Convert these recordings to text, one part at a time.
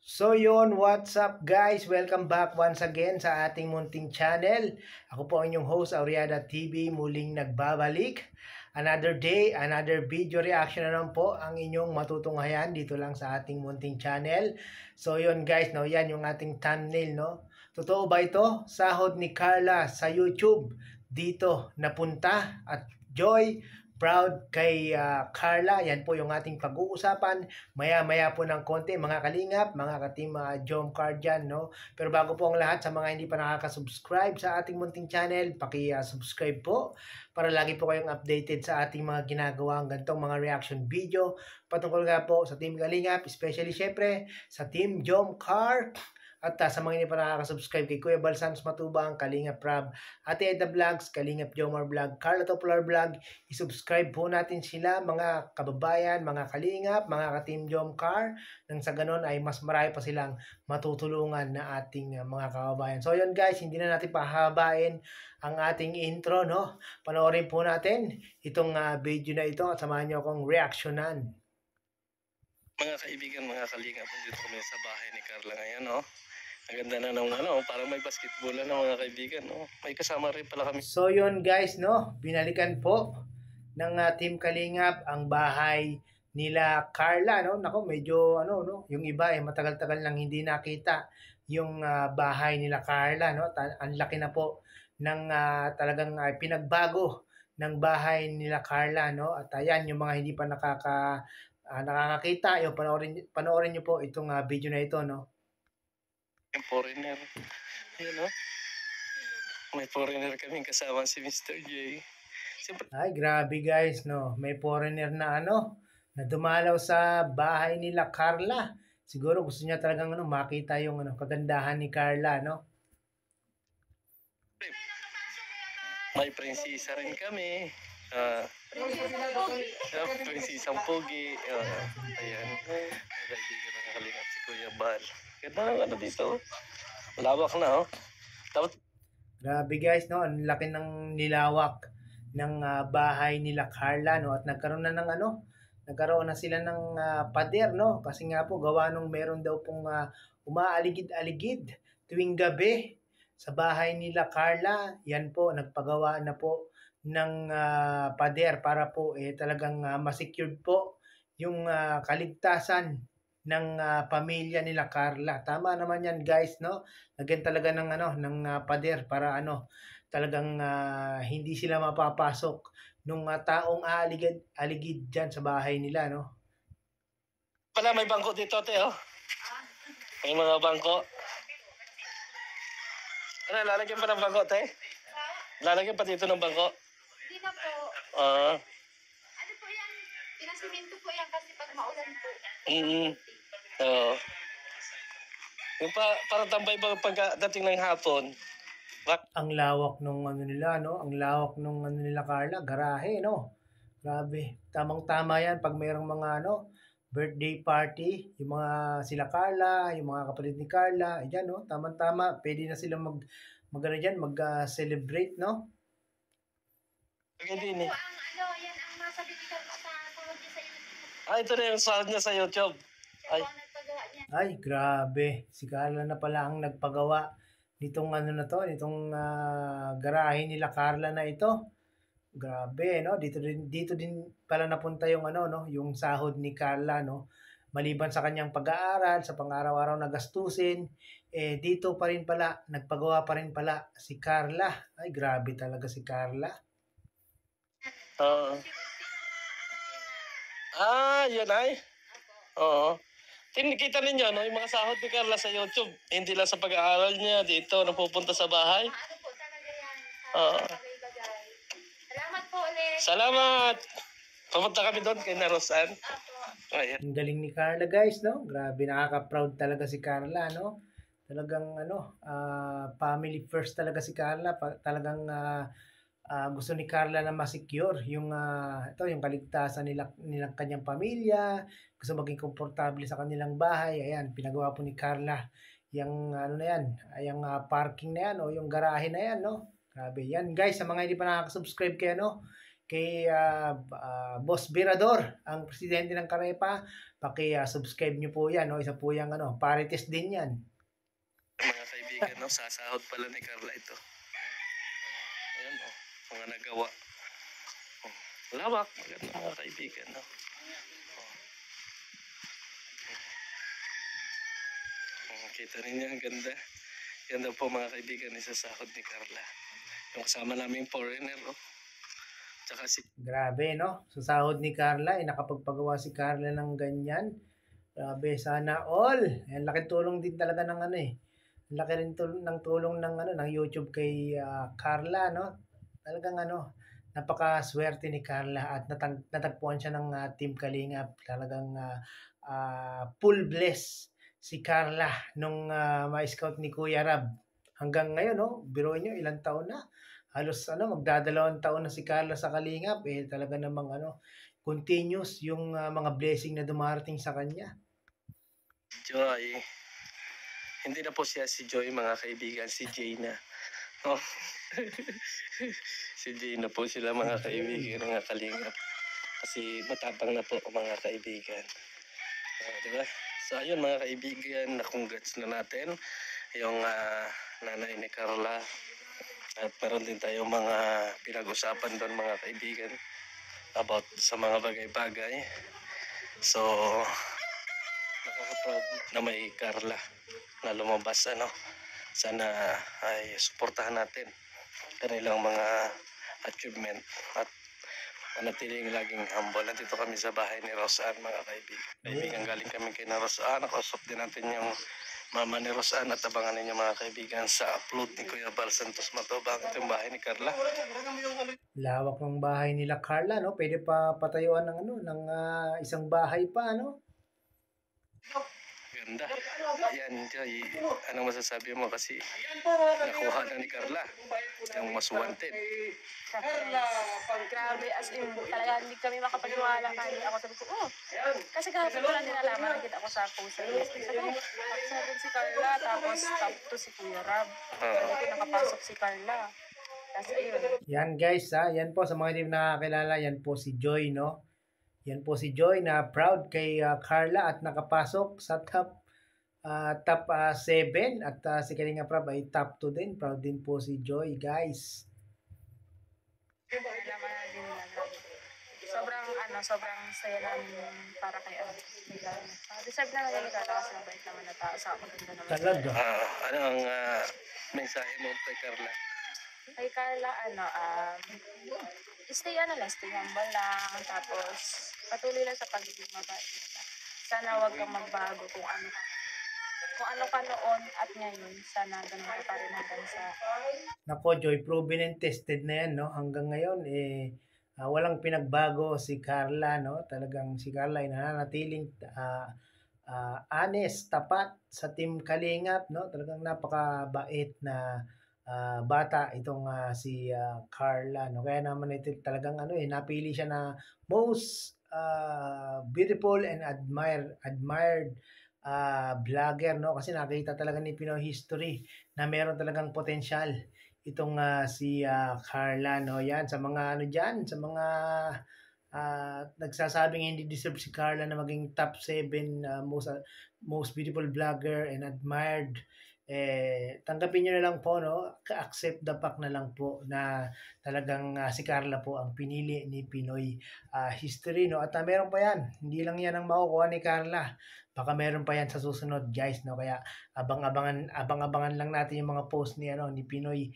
So yun, what's up guys? Welcome back once again sa ating munting channel. Ako po ang inyong host, Auriada TV, muling nagbabalik. Another day, another video reaction na naman po ang inyong matutunghayan dito lang sa ating munting channel. So yun guys, no, yan yung ating thumbnail, no? Totoo ba ito? Sahod ni Carla sa YouTube dito napunta at Joy proud kay Carla. Yan po yung ating pag-uusapan. Maya-maya po ng konti, mga kalingap, mga katim Jom Card dyan, no? Pero bago po ang lahat, sa mga hindi pa nakaka-subscribe sa ating munting channel, paki-subscribe po para lagi po kayong updated sa ating mga ginagawang ganitong mga reaction video patungkol nga po sa Team Kalingap, especially syempre sa Team Jom Card. At sa mga hindi pa nakaka-subscribe kay Kuya Balsams Matubang, Kalingap Rab, Ate Eda Vlogs, Kalingap Jomar Vlog, Carla Topolar Vlog, isubscribe po natin sila mga kababayan, mga kalingap, mga ka-Team Jom Car, nang sa ganon ay mas marami pa silang matutulungan na ating mga kababayan. So yun guys, hindi na natin pahabain ang ating intro, no? Panoorin po natin itong video na ito at samahan nyo akong reaksyonan. Mga kaibigan, mga kalingap, dito kami sa bahay ni Carla ngayon, no? Ang ganda na ng parang may basketball na mga kaibigan, no? May kasama rin pala kami. So yun guys, no? Binalikan po ng Team Kalingap ang bahay nila Carla, no? Nako, medyo no, yung iba matagal-tagal nang hindi nakita yung bahay nila Carla, no? Ang laki na po ng talagang pinagbago ng bahay nila Carla, no? At ayan yung mga hindi pa nakakakita, yung panoorin niyo po itong video na ito, no? Yung foreigner. Ayun, no? May foreigner kaming kasama si Mr. J. Siyempre, ay, grabe guys, no? May foreigner na na dumalaw sa bahay nila Carla. Siguro gusto niya talagang makita yung kagandahan ni Carla, no? May prinsesa rin kami. Prinsesang Pogi. Ayan. Kaibigan ng kalingap si Kuya Bal. Ganda ng dito. Lawak na, oh. Dapat... Grabe guys, no? Ang laki ng nilawak ng bahay nila Carla, no? At nagkaroon na ng nagkaroon na sila ng pader, no? Kasi nga po gawa nung meron daw pong umaaligid-aligid tuwing gabi sa bahay nila Carla. Yan po, nagpagawa na po ng pader para po talagang ma-secured po yung kaligtasan ng pamilya nila Carla. Tama naman yan guys, no? Lagyan talaga ng ng pader para talagang hindi sila mapapasok nung taong aligid diyan sa bahay nila, no? Pala may bangko dito, te, oh. May mga bangko. Ano, lalagyan pa ng bangko, te? Lalagyan pa dito ng bangko? Hindi na po. Ano po yan? Pinasiminto po yan kasi pag maulan po. Oo. Yung parang tambay ba pagdating ng hapon? Ang lawak nung nila, no? Ang lawak nung nila Carla, garahe, no? Grabe. Tamang-tama yan pag mayroong mga birthday party, yung mga sila Carla, yung mga kapatid ni Carla, ayan, no? Tamang-tama, pwede na sila mag-celebrate, no? Yan po yan ang nasa bibigyan ko sa sahod niya sa YouTube. Ito na yung sahod niya sa YouTube. Ay, grabe. Si Carla na pala ang nagpagawa nitong nitong garahe nila Carla na ito. Grabe, no? Dito din pala napunta yung yung sahod ni Carla, no? Maliban sa kanyang pag-aaral, sa pang-araw-araw na gastusin, dito pa rin pala, nagpagawa pa rin pala si Carla. Ay, grabe talaga si Carla. Yun ay? Oo. Tinikita ninyo, no? Yung mga sahod ni Carla sa YouTube, hindi lang sa pag-aaral niya, dito, napupunta sa bahay. Ano po talaga yan? Oo. Salamat po ulit. Salamat! Pumunta kami doon kay Narosan. Ayan. Ang galing ni Carla guys, no? Grabe, nakaka-proud talaga si Carla, no? Talagang family first talaga si Carla. Talagang gusto ni Carla na ma-secure yung yung kaligtasan nilang kanyang pamilya, gusto maging komportable sa kanilang bahay. Ayan, pinagawa po ni Carla yung na yan, yung parking na yan o yung garahe na yan, no? Grabe yan guys, sa mga hindi pa nakaka-subscribe kaya kay Boss Virador, ang presidente ng Karepa. Paki-subscribe nyo po yan, no? Isa po yung parites din yan. Mga kaibigan, no? Sasahod pala ni Carla ito. Ayan, mga nagawa. Lawak, maganda mga kaibigan, no? Kita ninyo, ang ganda. Ganda po mga kaibigan, isasahod ni Carla. Yung kasama namin foreigner, Tsaka si... Grabe, no? Sa sahod ni Carla, nakapagpagawa si Carla ng ganyan. Grabe, sana all. Ayan, laking tulong din talaga ng laki rin ng tulong ng ng YouTube kay Carla, no? Talagang napakaswerte ni Carla at natagpuan siya ng Team Kalingap. Talagang full bless si Carla nung ma-scout ni Kuya Rab. Hanggang ngayon, no? Biruin nyo, ilang taon na? Halos magdadalawang taon na si Carla sa Kalingap. Talaga namang continuous yung mga blessing na dumarating sa kanya. Joy. Hindi na po siya si Joy, mga kaibigan. Si Jay na. Oh. Si Jay na po sila, mga kaibigan, mga Kalingap. Kasi matapang na po, mga kaibigan. Diba? So, ayun, mga kaibigan, na-congrats na natin yung nanay ni Carla. At meron din tayo mga pinag-usapan doon, mga kaibigan, about sa mga bagay-bagay. So, nakaka-proud na may Carla na lumabas, Sana ay suportahan natin kanilang mga achievement at manatiling laging humble. Nandito kami sa bahay ni Rosaan, mga kaibigan. Kaibigan, galing kami kay na Rosaan. Nakausap din natin yung mama ni Rosaan at abangan ninyo, mga kaibigan, sa upload ni Kuya Bal Santos Matubang. Ito yung bahay ni Carla. Lawak ng bahay nila Carla, no? Pwede pa patayuan ng isang bahay pa, no? Ganda. Ayan, Joy. Anong masasabi mo? Kasi nakuha na ni Carla yung mas wanted. Grabe, as in, talaga hindi kami makapaniwala kahit ako sabi ko, kasi kahapon ko lang nilalaman, nakita ko sa post sa listing. Sabi ko, top 7 si Carla, tapos top 2 si Kuya Rab. Hindi nakapasok si Carla. Tapos ayun. Yan guys, yan po sa mga hindi nakakilala, yan po si Joy, no? Yan po si Joy na proud kay Carla at nakapasok sa top 7 at si Kalinga Prab ay top 2 din. Proud din po si Joy, guys. Nalaman na din nila. Sobrang saya namin para kay Carla. Deserve na namin Carla kasi mabait naman na tao sa maganda naman. Talaga. Ano ang mensahe mo kay Carla? Kay Carla, stay humble lang, tapos patuloy lang sa pagiging mabait. Sana wag kang magbago kung ano ka noon at ngayon, sana ganun ka pa rin hanggang sa... Nako, Joy, proven and tested na yan, no? Hanggang ngayon, walang pinagbago si Carla, no? Talagang si Carla ay nananatiling honest, tapat sa Team Kalingap, no? Talagang napakabait na bata itong si Carla, no? Kaya naman ito talagang napili siya na most beautiful and admired vlogger, no? Kasi nakita talaga ni Pinoy History na meron talagang potensyal itong si Carla, no? Yan sa mga diyan, sa mga nagsasabing hindi deserve si Carla na maging top 7 most beautiful vlogger and admired. Tanggapin nyo na lang po, no? Accept the fact na lang po na talagang si Carla po ang pinili ni Pinoy History, no? At meron pa yan, hindi lang yan ang makukuha ni Carla, baka meron pa yan sa susunod, guys, no? Kaya abang-abangan lang natin yung mga post ni ni Pinoy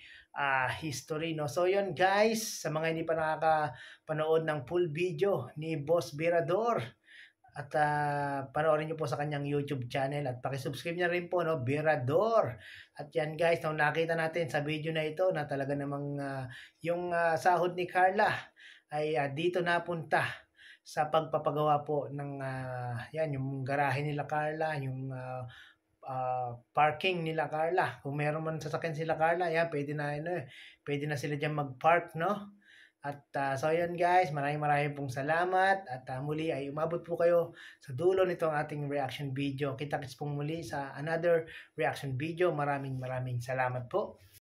History, no? So yun, guys, sa mga hindi pa nakakapanood ng full video ni Boss Virador, at panoorin nyo po sa kanyang YouTube channel at pakisubscribe niya rin po, no, Virador. At yan, guys, nakita natin sa video na ito na talaga namang yung sahod ni Carla ay dito napunta sa pagpapagawa po ng yan, yung garahe nila Carla, yung parking nila Carla. Kung meron man sasakyan sila Carla, yan, pwede na sila diyan mag-park, no? At so yun, guys, maraming pong salamat at muli ay umabot po kayo sa dulo nitong ating reaction video. Kita-kits pong muli sa another reaction video. Maraming salamat po.